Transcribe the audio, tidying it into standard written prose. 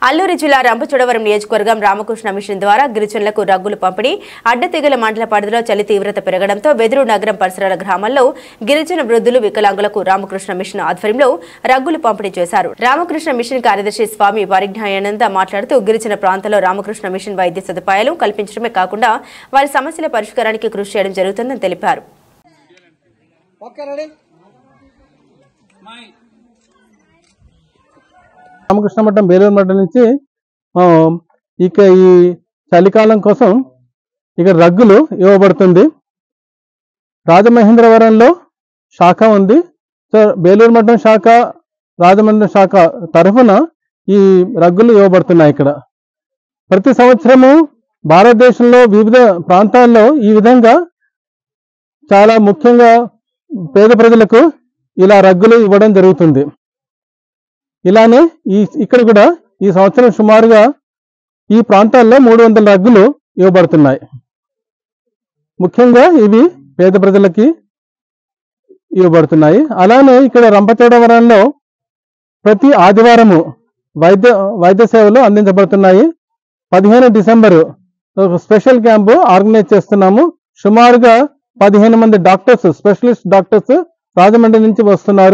అల్లూరి జిల్లా రంపచోడవరం నియోజకవర్గం రామకృష్ణ మిషన్ ద్వారా గిరిజనులకు రగ్గులు పంపిణీ. అడ్డతీగల మండల పరిధిలో చలి తీవ్రత పెరగడంతో వెదురు నగరం పరిసరాల గ్రామాల్లో గిరిజన వృద్ధులు వికలాంగులకు రామకృష్ణ మిషన్ ఆధ్వర్యంలో రగ్గులు పంపిణీ చేశారు. రామకృష్ణ మిషన్ కార్యదర్శి స్వామి పరిజ్ఞాయానంద మాట్లాడుతూ గిరిజన ప్రాంతాల్లో రామకృష్ణ మిషన్ వైద్య సదుపాయాలు కల్పించడమే కాకుండా వారి సమస్యల పరిష్కారానికి కృషి చేయడం జరుగుతుందని తెలిపారు. రామకృష్ణ మఠం బేలూరు మఠం నుంచి ఇక ఈ చలికాలం కోసం ఇక రగ్గులు ఇవ్వబడుతుంది. రాజమహేంద్రవరంలో శాఖ ఉంది. సో బేలూరు మఠం శాఖ, రాజమండ్రి శాఖ తరఫున ఈ రగ్గులు ఇవ్వబడుతున్నాయి. ఇక్కడ ప్రతి సంవత్సరము భారతదేశంలో వివిధ ప్రాంతాల్లో ఈ విధంగా చాలా ముఖ్యంగా పేద ప్రజలకు ఇలా రగ్గులు ఇవ్వడం జరుగుతుంది. ఇలానే ఇక్కడ కూడా ఈ సంవత్సరం సుమారుగా ఈ ప్రాంతాల్లో 300 రగ్గులు ఇవ్వబడుతున్నాయి. ముఖ్యంగా ఇవి పేద ప్రజలకి ఇవ్వబడుతున్నాయి. అలానే ఇక్కడ రంపచోడవరంలో ప్రతి ఆదివారము వైద్య సేవలు అందించబడుతున్నాయి. 15 డిసెంబరు ఒక స్పెషల్ క్యాంపు ఆర్గనైజ్ చేస్తున్నాము. సుమారుగా 15 మంది డాక్టర్స్, స్పెషలిస్ట్ డాక్టర్స్ రాజమండ్రి నుంచి వస్తున్నారు.